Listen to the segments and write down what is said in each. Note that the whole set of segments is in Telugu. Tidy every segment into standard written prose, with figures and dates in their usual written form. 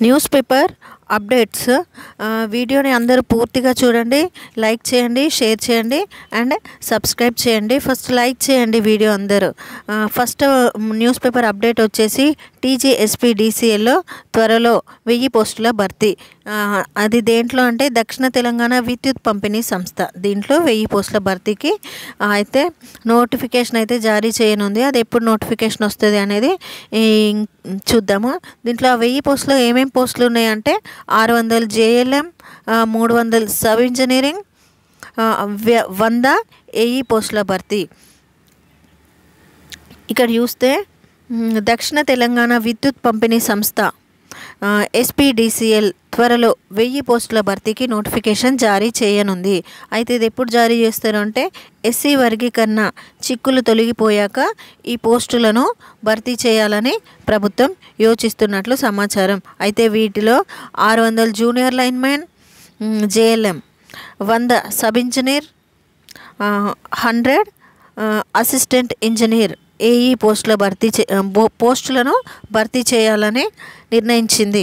న్యూస్ పేపర్ అప్డేట్స్ వీడియోని అందరూ పూర్తిగా చూడండి, లైక్ చేయండి, షేర్ చేయండి అండ్ సబ్స్క్రైబ్ చేయండి. ఫస్ట్ లైక్ చేయండి వీడియో అందరూ. ఫస్ట్ న్యూస్ పేపర్ అప్డేట్ వచ్చేసి TGSPDCLలో త్వరలో 1000 పోస్టుల భర్తీ. అది దేంట్లో అంటే దక్షిణ తెలంగాణ విద్యుత్ పంపిణీ సంస్థ. దీంట్లో 1000 పోస్టుల భర్తీకి అయితే నోటిఫికేషన్ అయితే జారీ చేయనుంది. అది ఎప్పుడు నోటిఫికేషన్ వస్తుంది అనేది చూద్దాము. దీంట్లో 1000 పోస్టులు ఏమేమి పోస్టులు ఉన్నాయంటే 600 JLM, 300 సబ్ ఇంజనీరింగ్, 100 AE పోస్టుల భర్తీ. ఇక్కడ చూస్తే దక్షిణ తెలంగాణ విద్యుత్ పంపిణీ సంస్థ SPDCL త్వరలో 1000 పోస్టుల భర్తీకి నోటిఫికేషన్ జారీ చేయనుంది. అయితే ఇది ఎప్పుడు జారీ చేస్తారు అంటే SC వర్గీకరణ చిక్కులు తొలగిపోయాక ఈ పోస్టులను భర్తీ చేయాలని ప్రభుత్వం యోచిస్తున్నట్లు సమాచారం. అయితే వీటిలో 600 junior linemen JLM, 100 sub engineer, 100 assistant engineer AE పోస్టులను భర్తీ చేయాలని నిర్ణయించింది.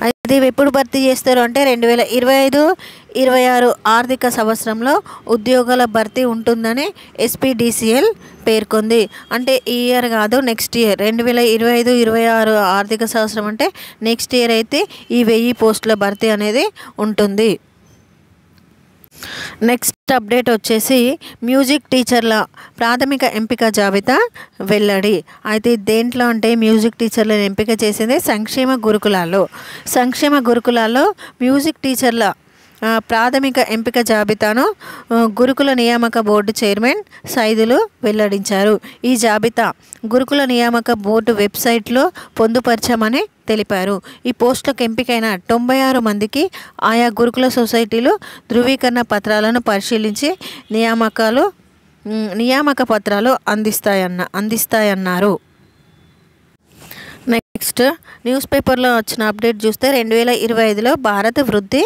అయితే ఇవి ఎప్పుడు భర్తీ చేస్తారు అంటే 2025-26 ఆర్థిక సంవత్సరంలో ఉద్యోగాల భర్తీ ఉంటుందని SPDCL పేర్కొంది. అంటే ఈ ఇయర్ కాదు, నెక్స్ట్ ఇయర్ 2025-26 ఆర్థిక సంవత్సరం అంటే నెక్స్ట్ ఇయర్ అయితే ఈ 1000 పోస్టుల భర్తీ అనేది ఉంటుంది. నెక్స్ట్ అప్డేట్ వచ్చేసి మ్యూజిక్ టీచర్ల ప్రాథమిక ఎంపిక జాబితా వెల్లడి. అయితే దేంట్లో అంటే మ్యూజిక్ టీచర్లను ఎంపిక చేసింది సంక్షేమ గురుకులాల్లో మ్యూజిక్ టీచర్ల ప్రాథమిక ఎంపిక జాబితాను గురుకుల నియామక బోర్డు చైర్మన్ సైదులు వెల్లడించారు. ఈ జాబితా గురుకుల నియామక బోర్డు వెబ్సైట్లో పొందుపరచామని తెలిపారు. ఈ పోస్టులకు ఎంపికైన 96 మందికి ఆయా గురుకుల సొసైటీలు ధృవీకరణ పత్రాలను పరిశీలించి నియామక పత్రాలు అందిస్తాయన్నారు. నెక్స్ట్ న్యూస్ పేపర్లో వచ్చిన అప్డేట్ చూస్తే 2025లో భారత వృద్ధి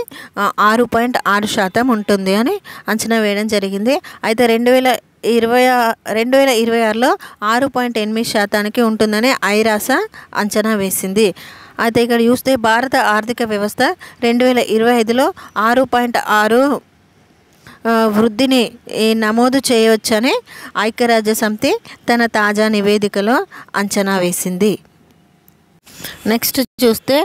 6.6% ఉంటుంది అని అంచనా వేయడం జరిగింది. అయితే 2026లో 6.8% ఉంటుందని ఐరాస అంచనా వేసింది. అయితే ఇక్కడ చూస్తే భారత ఆర్థిక వ్యవస్థ 2025లో 6.6 వృద్ధిని నమోదు చేయవచ్చని ఐక్యరాజ్యసమితి తన తాజా నివేదికలో అంచనా వేసింది. నెక్స్ట్ చూస్తే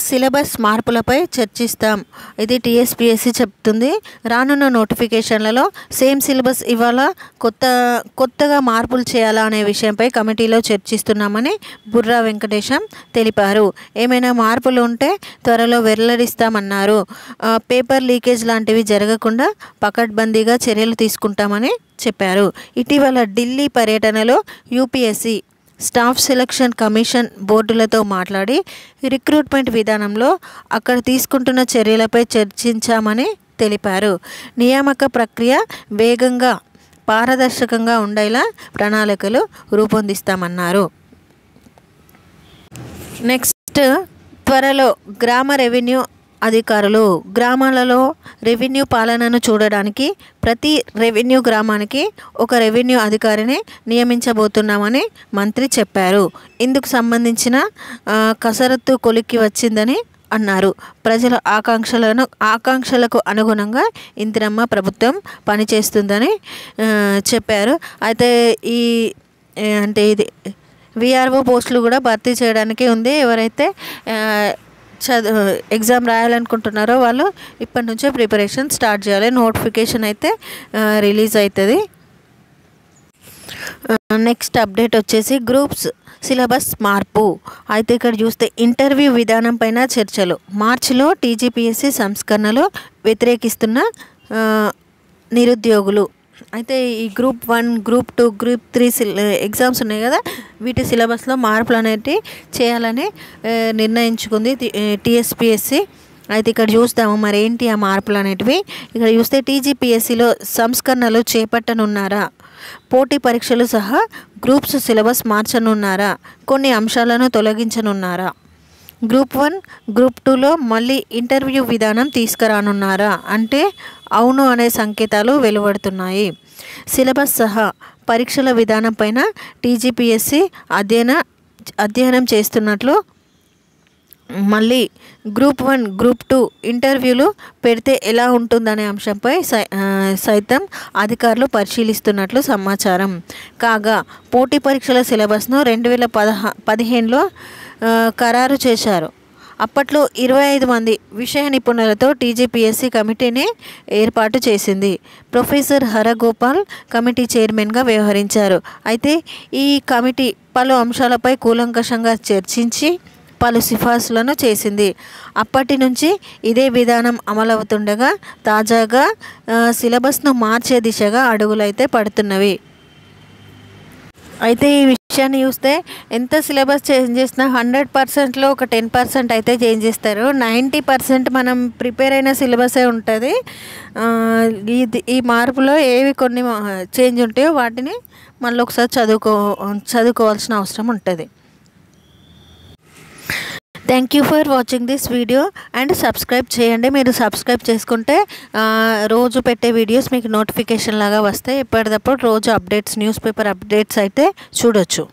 సిలబస్ మార్పులపై చర్చిస్తాం. ఇది TSPSC చెప్తుంది. రానున్న నోటిఫికేషన్లలో సేమ్ సిలబస్ ఇవాళ కొత్తగా మార్పులు చేయాలా అనే విషయంపై కమిటీలో చర్చిస్తున్నామని బుర్రా వెంకటేశం తెలిపారు. ఏమైనా మార్పులు ఉంటే త్వరలో వెల్లడిస్తామన్నారు. పేపర్ లీకేజ్ లాంటివి జరగకుండా పకడ్బందీగా చర్యలు తీసుకుంటామని చెప్పారు. ఇటీవల ఢిల్లీ పర్యటనలో UPSC స్టాఫ్ సెలక్షన్ కమిషన్ బోర్డులతో మాట్లాడి రిక్రూట్మెంట్ విధానంలో అక్కడ తీసుకుంటున్న చర్యలపై చర్చించామని తెలిపారు. నియామక ప్రక్రియ వేగంగా పారదర్శకంగా ఉండేలా ప్రణాళికలు రూపొందిస్తామన్నారు. నెక్స్ట్ త్వరలో గ్రామ రెవెన్యూ అధికారులు గ్రామాలలో రెవెన్యూ పాలనను చూడడానికి ప్రతి రెవెన్యూ గ్రామానికి ఒక రెవెన్యూ అధికారిని నియమించబోతున్నామని మంత్రి చెప్పారు. ఇందుకు సంబంధించిన కసరత్తు కొలిక్కి వచ్చిందని అన్నారు. ప్రజల ఆకాంక్షలకు అనుగుణంగా ఇందిరమ్మ ప్రభుత్వం పనిచేస్తుందని చెప్పారు. అయితే ఇది VRO పోస్టులు కూడా భర్తీ చేయడానికి ఉంది. ఎవరైతే ఎగ్జామ్ రాయాలనుకుంటున్నారో వాళ్ళు ఇప్పటి నుంచే ప్రిపరేషన్ స్టార్ట్ చేయాలి. నోటిఫికేషన్ అయితే రిలీజ్ అవుతుంది. నెక్స్ట్ అప్డేట్ వచ్చేసి గ్రూప్స్ సిలబస్ మార్పు. అయితే ఇక్కడ చూస్తే ఇంటర్వ్యూ విధానం పైన చర్చలు. మార్చిలో TGPSC సంస్కరణలు వ్యతిరేకిస్తున్న నిరుద్యోగులు. అయితే ఈ Group 1, Group 2, Group 3 ఎగ్జామ్స్ ఉన్నాయి కదా, వీటి సిలబస్లో మార్పులు అనేవి చేయాలని నిర్ణయించుకుంది TSPSC. అయితే ఇక్కడ చూస్తాము మరి ఏంటి ఆ మార్పులు అనేటివి. ఇక్కడ చూస్తే TGPSCలో సంస్కరణలు చేపట్టనున్నారా, పోటీ పరీక్షలు సహా గ్రూప్స్ సిలబస్ మార్చనున్నారా, కొన్ని అంశాలను తొలగించనున్నారా, Group 1, Group 2లో మళ్ళీ ఇంటర్వ్యూ విధానం తీసుకురానున్నారా అంటే అవును అనే సంకేతాలు వెలువడుతున్నాయి. సిలబస్ సహా పరీక్షల విధానం పైన TGPSC అధ్యయనం చేస్తున్నట్లు మళ్ళీ గ్రూప్ 1 గ్రూప్ 2 ఇంటర్వ్యూలు పెడితే ఎలా ఉంటుందనే అంశంపై సైతం అధికారులు పరిశీలిస్తున్నట్లు సమాచారం. కాగా పోటీ పరీక్షల సిలబస్ను 2015లో ఖరారు చేశారు. అప్పట్లో 25 మంది విషయ నిపుణులతో టీజీపీఎస్సీ కమిటీని ఏర్పాటు చేసింది. ప్రొఫెసర్ హరగోపాల్ కమిటీ చైర్మన్గా వ్యవహరించారు. అయితే ఈ కమిటీ పలు అంశాలపై కూలంకషంగా చర్చించి పలు సిఫార్సులను చేసింది. అప్పటి నుంచి ఇదే విధానం అమలవుతుండగా తాజాగా సిలబస్ను మార్చే దిశగా అడుగులైతే పడుతున్నవి. అయితే ఈ విషయాన్ని చూస్తే ఎంత సిలబస్ చేంజ్ చేసినా 100%లో ఒక 10% అయితే చేంజ్ చేస్తారు. 90% మనం ప్రిపేర్ అయిన సిలబసే ఉంటుంది. ఈ మార్పులో ఏవి కొన్ని చేంజ్ ఉంటాయో వాటిని మళ్ళీ ఒకసారి చదువుకోవాల్సిన అవసరం ఉంటుంది. Thank you for watching this video and subscribe చేయండి. మీరు సబ్స్క్రైబ్ చేసుకుంటే రోజు పెట్టే వీడియోస్ మీకు నోటిఫికేషన్ లాగా వస్తాయి. ఎప్పటికప్పుడు రోజు అప్డేట్స్, న్యూస్ పేపర్ అప్డేట్స్ అయితే చూడొచ్చు.